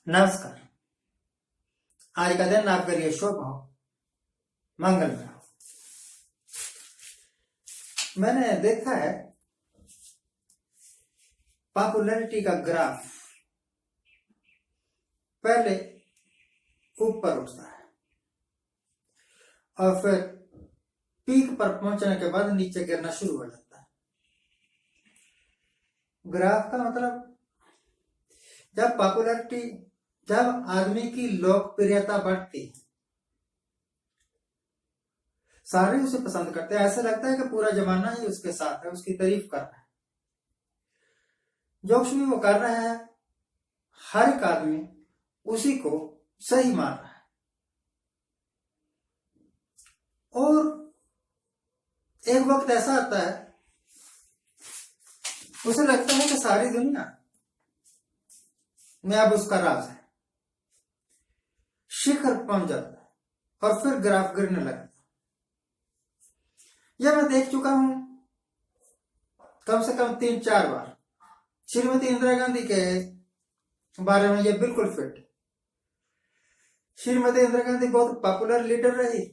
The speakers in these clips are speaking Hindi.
नमस्कार। आज का दिन आपके लिए शुभ हो, मंगल में हो। मैंने देखा है पॉपुलैरिटी का ग्राफ पहले ऊपर उठता है और फिर पीक पर पहुंचने के बाद नीचे गिरना शुरू हो जाता है। ग्राफ का मतलब जब आदमी की लोकप्रियता बढ़ती है, सारे उसे पसंद करते हैं। ऐसा लगता है कि पूरा जमाना ही उसके साथ है, उसकी तारीफ कर रहा है। जो कुछ भी वो कर रहा है, हर एक आदमी उसी को सही मान रहा है। और एक वक्त ऐसा आता है, उसे लगता है कि सारी दुनिया में अब उसका राज है। शिखर पहुंच जाता है और फिर ग्राफ गिरने लगता है। यह मैं देख चुका हूं कम से कम 3-4 बार। श्रीमती इंदिरा गांधी के बारे में यह बिल्कुल फिट। श्रीमती इंदिरा गांधी बहुत पॉपुलर लीडर रही,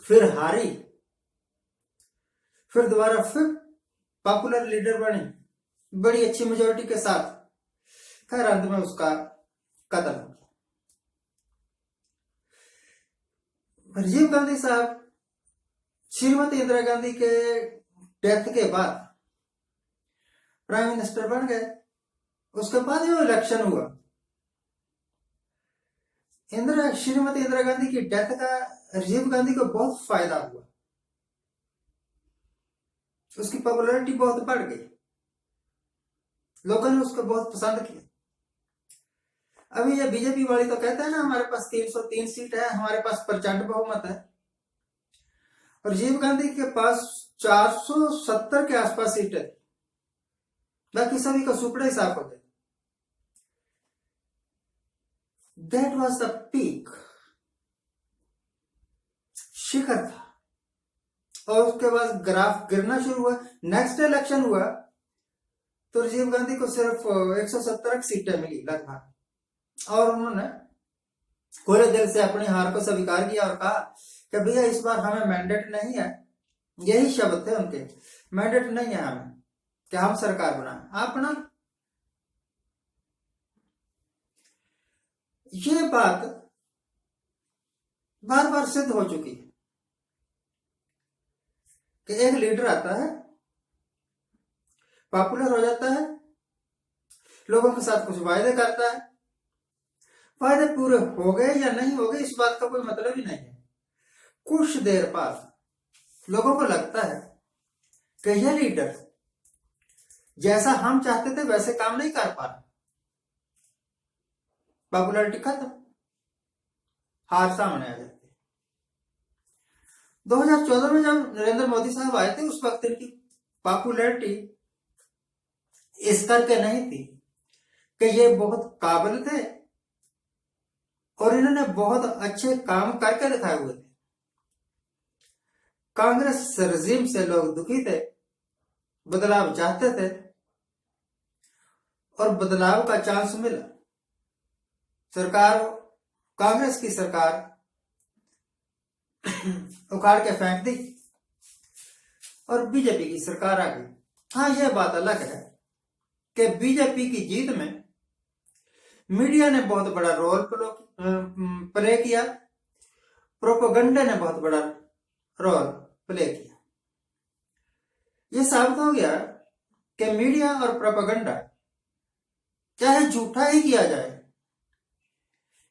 फिर हारी, फिर दोबारा फिर पॉपुलर लीडर बनी बड़ी अच्छी मेजोरिटी के साथ। खैर अंत में उसका कत्ल हो गया। राजीव गांधी साहब श्रीमती इंदिरा गांधी के डेथ के बाद प्राइम मिनिस्टर बन गए। उसके बाद जो इलेक्शन हुआ, श्रीमती इंदिरा गांधी की डेथ का राजीव गांधी को बहुत फायदा हुआ। उसकी पॉपुलैरिटी बहुत बढ़ गई, लोगों ने उसको बहुत पसंद किया। अभी ये बीजेपी वाली तो कहते हैं ना, हमारे पास 303 सीट है, हमारे पास प्रचंड बहुमत है। और राजीव गांधी के पास 470 के आसपास सीट है, बाकी सभी का सुपड़ा ही साफ हो गया। दैट वॉज द पीक, शिखर था। और उसके बाद ग्राफ गिरना शुरू हुआ। नेक्स्ट इलेक्शन हुआ तो राजीव गांधी को सिर्फ 170 सीटें मिली लगभग, और उन्होंने खुले दिल से अपनी हार को स्वीकार किया और कहा कि भैया इस बार हमें मैंडेट नहीं है। यही शब्द थे उनके, मैंडेट नहीं है हमें कि हम सरकार बनाएं, आप बना। ये बात बार बार सिद्ध हो चुकी है कि एक लीडर आता है, पॉपुलर हो जाता है, लोगों के साथ कुछ वायदे करता है, वायदे पूरे हो गए या नहीं हो गए इस बात का कोई मतलब ही नहीं है। कुछ देर बाद लोगों को लगता है कि यह लीडर जैसा हम चाहते थे वैसे काम नहीं कर पा रहा, पॉपुलैरिटी खत्म, हार सामने आ जाती है। 2014 में जब नरेंद्र मोदी साहब आए थे, उस वक्त इनकी पॉपुलैरिटी इस करके नहीं थी कि ये बहुत काबिल थे और इन्होंने बहुत अच्छे काम करके दिखाए हुए थे। कांग्रेस रजीम से लोग दुखी थे, बदलाव चाहते थे और बदलाव का चांस मिला। सरकार, कांग्रेस की सरकार उखाड़ के फेंक दी और बीजेपी की सरकार आ गई। हाँ, यह बात अलग है कि बीजेपी की जीत में मीडिया ने बहुत बड़ा रोल प्ले किया, प्रोपेगेंडा ने बहुत बड़ा रोल प्ले किया। यह साबित हो गया कि मीडिया और प्रोपेगेंडा चाहे झूठा ही किया जाए,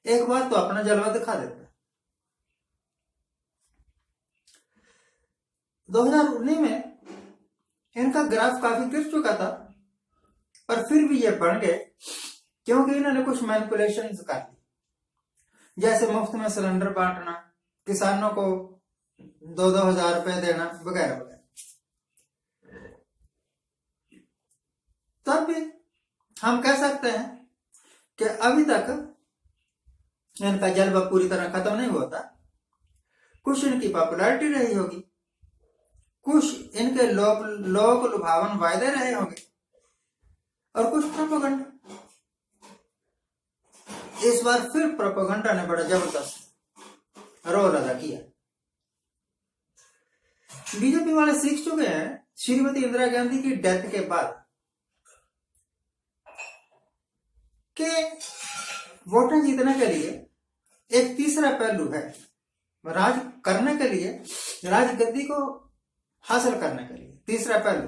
एक बार तो अपना जलवा दिखा देता है। 2019 में इनका ग्राफ काफी गिर चुका था, पर फिर भी ये बढ़ गए क्योंकि इन्होंने कुछ मैनिपुलेशन कर दी, जैसे मुफ्त में सिलेंडर बांटना, किसानों को 2-2 हजार रुपए देना वगैरह वगैरह। तब भी हम कह सकते हैं कि अभी तक इनका जलवा पूरी तरह खत्म नहीं होता। कुछ इनकी पॉपुलैरिटी रही होगी, कुछ इनके लोक लुभावन वायदे रहे होंगे और कुछ प्रोपेगेंडा। इस बार फिर प्रोपेगेंडा ने बड़ा जबरदस्त रोल अदा किया। बीजेपी वाले सीख चुके हैं श्रीमती इंदिरा गांधी की डेथ के बाद कि वोटें जीतने के लिए एक तीसरा पहलू है, राज करने के लिए, राजगद्दी को हासिल करने के लिए तीसरा पहलू,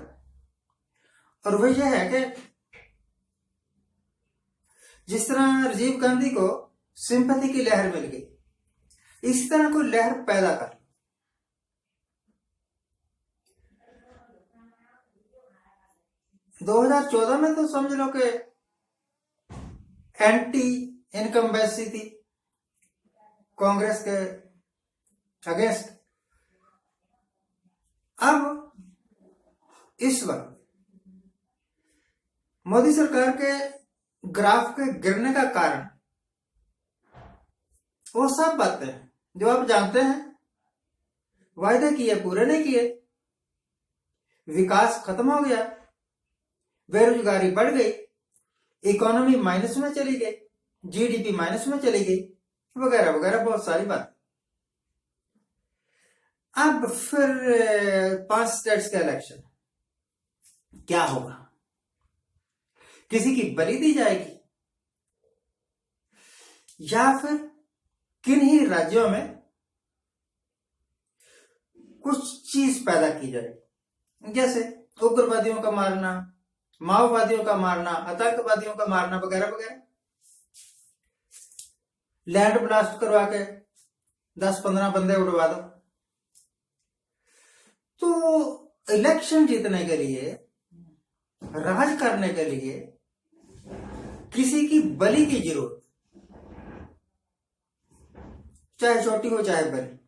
और वह यह है कि जिस तरह राजीव गांधी को सिंपैथी की लहर मिल गई, इसी तरह कोई लहर पैदा कर। दो 2014 में तो समझ लो कि एंटी इनकम्बेंसी थी कांग्रेस के अगेंस्ट। अब इस वक्त मोदी सरकार के ग्राफ के गिरने का कारण वो सब बातें जो आप जानते हैं, वायदे किए पूरे नहीं किए, विकास खत्म हो गया, बेरोजगारी बढ़ गई, इकोनॉमी माइनस में चली गई, जीडीपी माइनस में चली गई, वगैरह वगैरह बहुत सारी बात। अब फिर 5 स्टेट्स का इलेक्शन क्या होगा? किसी की बलि दी जाएगी या फिर किन ही राज्यों में कुछ चीज पैदा की जाएगी, जैसे उग्रवादियों का मारना, माओवादियों का मारना, आतंकवादियों का मारना वगैरह वगैरह, लैंड ब्लास्ट करवा के 10-15 बंदे उड़वा दो। तो इलेक्शन जीतने के लिए, राज करने के लिए किसी की बलि की जरूरत, चाहे छोटी हो चाहे बड़ी,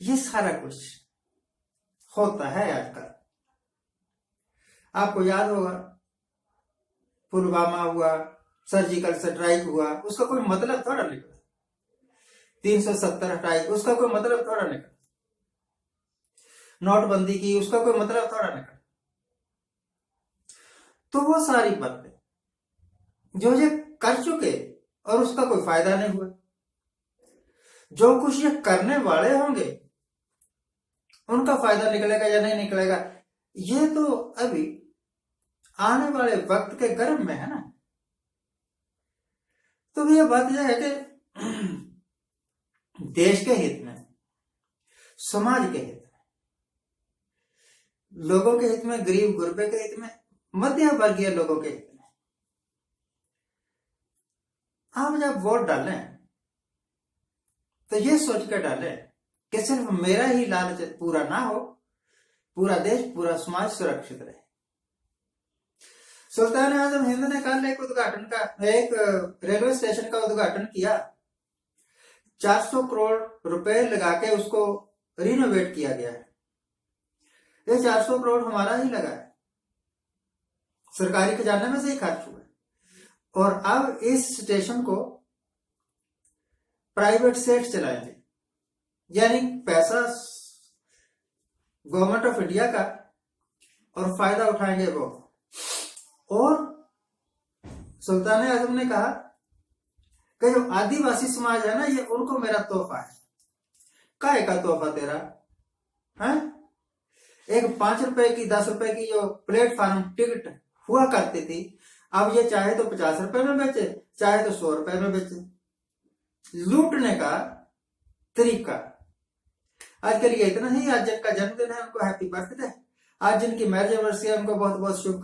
ये सारा कुछ होता है आजकल। आपको याद होगा पुलवामा हुआ, सर्जिकल स्ट्राइक हुआ, उसका कोई मतलब थोड़ा निकला। 370 हटाई, उसका कोई मतलब थोड़ा निकला। नोटबंदी की, उसका कोई मतलब थोड़ा निकला। तो वो सारी बातें जो ये कर चुके और उसका कोई फायदा नहीं हुआ, जो कुछ ये करने वाले होंगे उनका फायदा निकलेगा या नहीं निकलेगा, ये तो अभी आने वाले वक्त के गर्भ में है ना। तो ये बात यह है कि देश के हित में, समाज के हित में, लोगों के हित में, गरीब गुरबे के हित में, मध्य वर्गीय लोगों के हित में आप जब वोट डालें तो ये सोच कर डालें कि सिर्फ मेरा ही लालच पूरा ना हो, पूरा देश, पूरा समाज सुरक्षित रहे। सुल्तान आजम हिंद ने कल एक रेलवे स्टेशन का उद्घाटन किया, 400 करोड़ रुपए लगा के उसको रिनोवेट किया गया है। ये 400 करोड़ हमारा ही लगा है, सरकारी खजाने में से ही खर्च हुआ है। और अब इस स्टेशन को प्राइवेट सेट चलाएंगे, यानी पैसा गवर्नमेंट ऑफ इंडिया का और फायदा उठाएंगे वो। और सुल्तान आजम ने कहा कि जो आदिवासी समाज है ना, ये उनको मेरा तोहफा है। काहे का तोहफा तेरा है? एक 5 रुपए की, 10 रुपए की जो प्लेटफॉर्म टिकट हुआ करती थी, अब ये चाहे तो 50 रुपए में बेचे, चाहे तो 100 रुपए में बेचे। लूटने का तरीका। आज के लिए इतना ही। आज जिनका जन्मदिन है उनको हैप्पी बर्थडे, आज जिनकी मैरिज एनिवर्सरी है उनको बहुत बहुत शुभ